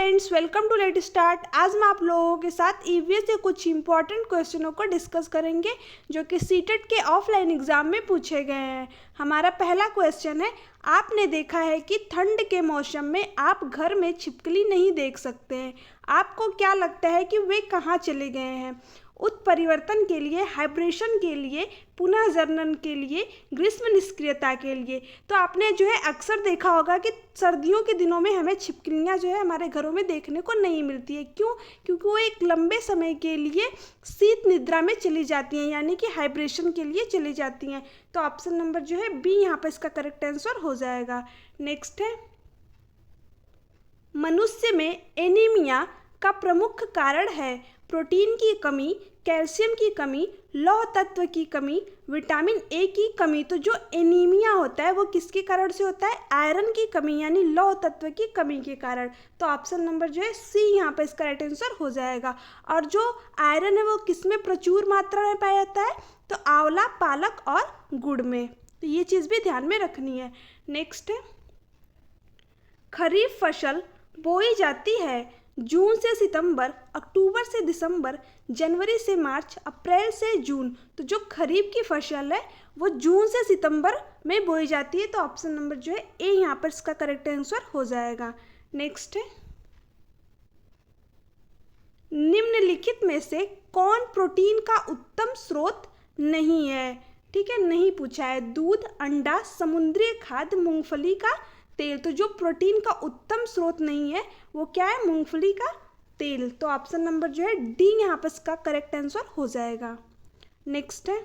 Friends, welcome to let start. आज मैं आप लोगों के साथ ईवीएस के कुछ इंपॉर्टेंट क्वेश्चनों को डिस्कस करेंगे जो कि सीटेट के ऑफलाइन एग्जाम में पूछे गए हैं। हमारा पहला क्वेश्चन है, आपने देखा है कि ठंड के मौसम में आप घर में छिपकली नहीं देख सकते हैं। आपको क्या लगता है कि वे कहाँ चले गए हैं? उत्परिवर्तन के लिए, हाइब्रेशन के लिए, पुनः जनन के लिए, ग्रीष्म निष्क्रियता के लिए। तो आपने जो है अक्सर देखा होगा कि सर्दियों के दिनों में हमें छिपकलियाँ जो है हमारे घरों में देखने को नहीं मिलती है। क्यों? क्योंकि वो एक लंबे समय के लिए शीत निद्रा में चली जाती हैं, यानी कि हाइब्रेशन के लिए चली जाती हैं। तो ऑप्शन नंबर जो है बी यहाँ पर इसका करेक्ट आंसर हो जाएगा। नेक्स्ट है, मनुष्य में एनीमिया का प्रमुख कारण है प्रोटीन की कमी, कैल्शियम की कमी, लौह तत्व की कमी, विटामिन ए की कमी। तो जो एनीमिया होता है वो किसके कारण से होता है? आयरन की कमी यानी लौह तत्व की कमी के कारण। तो ऑप्शन नंबर जो है सी यहाँ पर इसका राइट आंसर हो जाएगा। और जो आयरन है वो किसमें प्रचुर मात्रा में पाया जाता है? तो आंवला, पालक और गुड़ में। तो ये चीज़ भी ध्यान में रखनी है। नेक्स्ट है, खरीफ फसल बोई जाती है जून से सितंबर, अक्टूबर से दिसंबर, जनवरी से मार्च, अप्रैल से जून। तो जो खरीफ की फसल है वो जून से सितंबर में बोई जाती है। तो ऑप्शन नंबर जो है ए यहाँ पर इसका करेक्ट आंसर हो जाएगा। नेक्स्ट है, निम्नलिखित में से कौन प्रोटीन का उत्तम स्रोत नहीं है? ठीक है, नहीं पूछा है। दूध, अंडा, समुद्री खाद्य, मूंगफली का तेल। तो जो प्रोटीन का उत्तम स्रोत नहीं है वो क्या है? मूंगफली का तेल। तो ऑप्शन नंबर जो है डी यहाँ पर इसका करेक्ट आंसर हो जाएगा। नेक्स्ट है,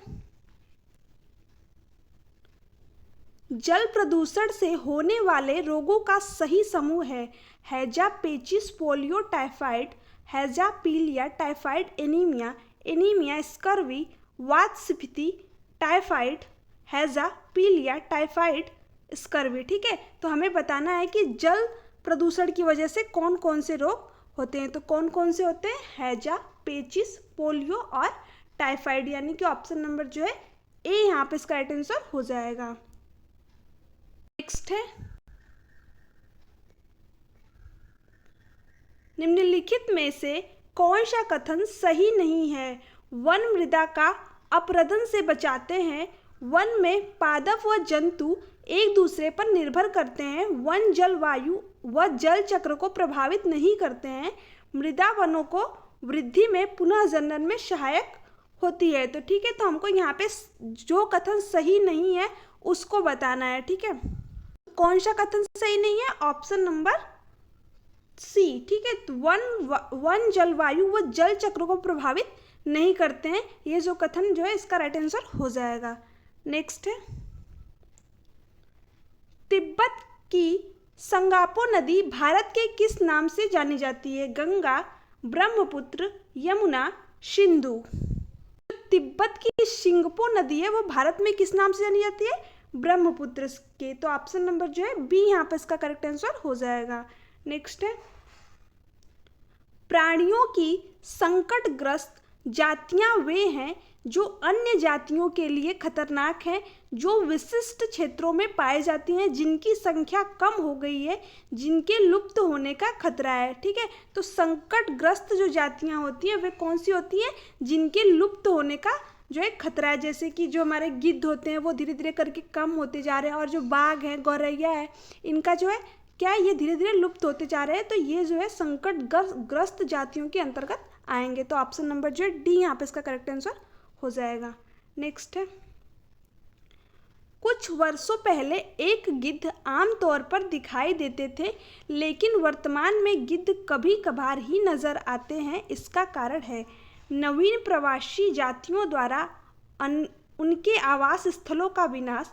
जल प्रदूषण से होने वाले रोगों का सही समूह है हैजा, पेचिस, पोलियो, टाइफाइड, हैजा, पीलिया, टाइफाइड, एनीमिया, एनीमिया, स्कर्वी, वातस्फीति, टाइफाइड, हैजा, पीलिया, टाइफाइड, स्कर्वी। ठीक है, तो हमें बताना है कि जल प्रदूषण की वजह से कौन कौन से रोग होते हैं। तो कौन कौन से होते हैं? हैजा, पेचिस, पोलियो और टाइफाइड, यानी कि ऑप्शन नंबर जो है ए यहाँ पे इसका राइट आंसर हो जाएगा। नेक्स्ट है, निम्नलिखित में से कौन सा कथन सही नहीं है? वन मृदा का अपरदन से बचाते हैं, वन में पादप व जंतु एक दूसरे पर निर्भर करते हैं, वन जलवायु व जल चक्र को प्रभावित नहीं करते हैं, मृदा वनों को वृद्धि में, पुनः जनन में सहायक होती है। तो ठीक है, तो हमको यहाँ पे जो कथन सही नहीं है उसको बताना है। ठीक है, कौन सा कथन सही नहीं है? Option number C. ठीक है, तो वन जलवायु व जल चक्र को प्रभावित नहीं करते हैं, ये जो कथन जो है इसका राइट आंसर हो जाएगा। नेक्स्ट है, तिब्बत की संगापो नदी भारत के किस नाम से जानी जाती है? गंगा, ब्रह्मपुत्र, यमुना, सिंधु। तिब्बत की सिंगपो नदी है वो भारत में किस नाम से जानी जाती है? ब्रह्मपुत्र के। तो ऑप्शन नंबर जो है बी यहाँ पर इसका करेक्ट आंसर हो जाएगा। नेक्स्ट है, प्राणियों की संकटग्रस्त जातियां वे हैं जो अन्य जातियों के लिए खतरनाक हैं, जो विशिष्ट क्षेत्रों में पाई जाती हैं, जिनकी संख्या कम हो गई है, जिनके लुप्त होने का खतरा है। ठीक है, तो संकटग्रस्त जो जातियां होती हैं वे कौन सी होती हैं? जिनके लुप्त होने का जो है खतरा है। जैसे कि जो हमारे गिद्ध होते हैं वो धीरे धीरे करके कम होते जा रहे हैं, और जो बाघ है, गौरैया है, इनका जो है क्या ये धीरे धीरे लुप्त होते जा रहे हैं। तो ये जो है संकटग्रस्त जातियों के अंतर्गत आएंगे। तो ऑप्शन नंबर जो है डी यहाँ पे इसका करेक्ट आंसर हो जाएगा। नेक्स्ट है, कुछ वर्षों पहले एक गिद्ध आमतौर पर दिखाई देते थे, लेकिन वर्तमान में गिद्ध कभी कभार ही नजर आते हैं। इसका कारण है नवीन प्रवासी जातियों द्वारा उनके आवास स्थलों का विनाश,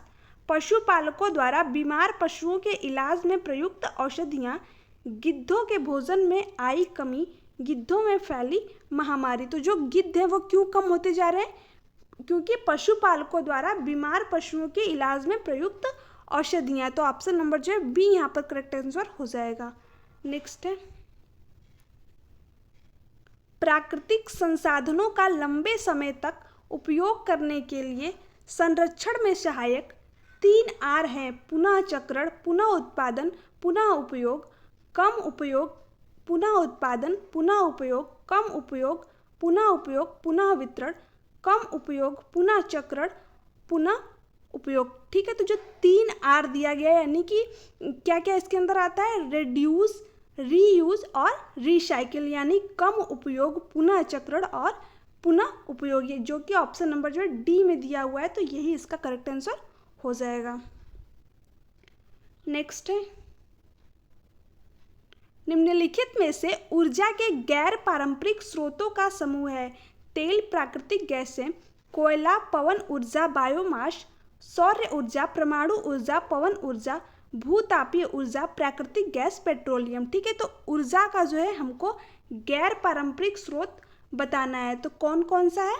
पशुपालकों द्वारा बीमार पशुओं के इलाज में प्रयुक्त औषधियाँ, गिद्धों के भोजन में आई कमी, गिद्धों में फैली महामारी। तो जो गिद्ध है वो क्यों कम होते जा रहे हैं? क्योंकि पशुपालकों द्वारा बीमार पशुओं के इलाज में प्रयुक्त औषधियाँ। तो ऑप्शन नंबर जो है बी यहाँ पर करेक्ट आंसर हो जाएगा। नेक्स्ट है, प्राकृतिक संसाधनों का लंबे समय तक उपयोग करने के लिए संरक्षण में सहायक 3 आर हैं: पुनः चक्रण, पुनः उत्पादन, पुनः उपयोग, कम उपयोग, पुनः उत्पादन, पुनः उपयोग, कम उपयोग, पुनः उपयोग, पुनः वितरण, कम उपयोग, पुनः चक्रण, पुनः उपयोग। ठीक है, तो जो 3 R दिया गया है यानी कि क्या क्या इसके अंदर आता है, रिड्यूस, रीयूज और रिसाइकिल, यानी कम उपयोग, पुनः चक्रण और पुनः उपयोग, जो कि ऑप्शन नंबर जो है डी में दिया हुआ है, तो यही इसका करेक्ट आंसर हो जाएगा। नेक्स्ट है, निम्नलिखित में से ऊर्जा के गैर पारंपरिक स्रोतों का समूह है। तेल, प्राकृतिक गैसें, कोयला, पवन ऊर्जा, बायोमास, सौर ऊर्जा, परमाणु ऊर्जा, पवन ऊर्जा, भूतापीय ऊर्जा, प्राकृतिक गैस, पेट्रोलियम। ठीक है, तो ऊर्जा का जो है हमको गैर पारंपरिक स्रोत बताना है, तो कौन कौन सा है,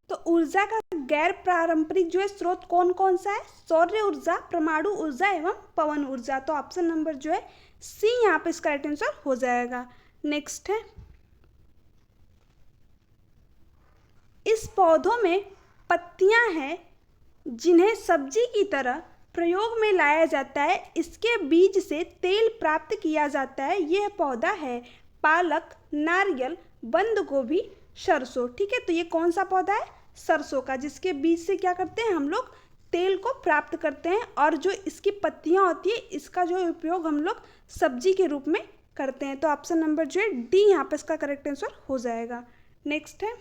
तो ऊर्जा का गैर पारंपरिक जो है स्रोत कौन कौन सा है, सौर ऊर्जा, परमाणु ऊर्जा एवं पवन ऊर्जा। तो ऑप्शन नंबर जो है सी यहाँ पे इसका राइट आंसर हो जाएगा। नेक्स्ट है, इस पौधों में पत्तियां हैं जिन्हें सब्जी की तरह प्रयोग में लाया जाता है, इसके बीज से तेल प्राप्त किया जाता है, यह पौधा है पालक, नारियल, बंद गोभी, सरसों। ठीक है, तो ये कौन सा पौधा है, सरसों का, जिसके बीज से क्या करते हैं हम लोग तेल को प्राप्त करते हैं, और जो इसकी पत्तियां होती है इसका जो उपयोग हम लोग सब्जी के रूप में करते हैं। तो ऑप्शन नंबर जो है डी यहाँ पे इसका करेक्ट आंसर हो जाएगा। नेक्स्ट है,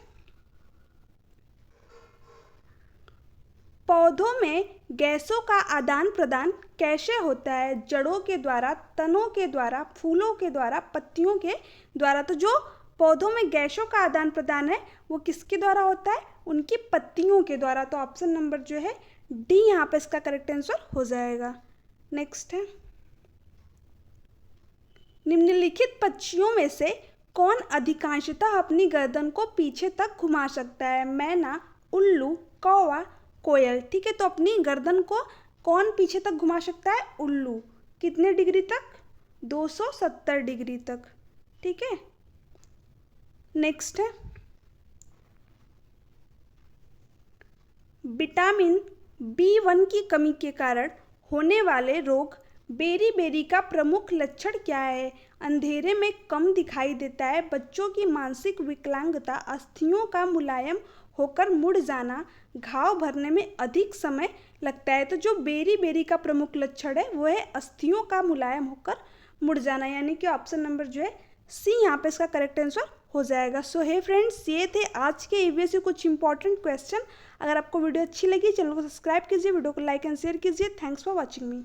पौधों में गैसों का आदान प्रदान कैसे होता है, जड़ों के द्वारा, तनों के द्वारा, फूलों के द्वारा, पत्तियों के द्वारा। तो जो पौधों में गैसों का आदान प्रदान है वो किसके द्वारा होता है, उनकी पत्तियों के द्वारा। तो ऑप्शन नंबर जो है डी यहाँ पे इसका करेक्ट आंसर हो जाएगा। नेक्स्ट है, निम्नलिखित पक्षियों में से कौन अधिकांशतः अपनी गर्दन को पीछे तक घुमा सकता है, मैना, उल्लू, कौवा, कोयल। ठीक है, तो अपनी गर्दन को कौन पीछे तक घुमा सकता है, उल्लू। कितने डिग्री तक, 270 डिग्री तक। ठीक है, नेक्स्ट है, विटामिन B1 की कमी के कारण होने वाले रोग बेरी का प्रमुख लक्षण क्या है, अंधेरे में कम दिखाई देता है, बच्चों की मानसिक विकलांगता, अस्थियों का मुलायम होकर मुड़ जाना, घाव भरने में अधिक समय लगता है। तो जो बेरी का प्रमुख लक्षण है वो है अस्थियों का मुलायम होकर मुड़ जाना, यानी कि ऑप्शन नंबर जो है सी यहाँ पे इसका करेक्ट आंसर हो जाएगा। सो हे फ्रेंड्स, ये थे आज के ईवीएस के कुछ इंपॉर्टेंट क्वेश्चन। अगर आपको वीडियो अच्छी लगी चैनल को सब्सक्राइब कीजिए, वीडियो को लाइक एंड शेयर कीजिए। Thanks for watching me.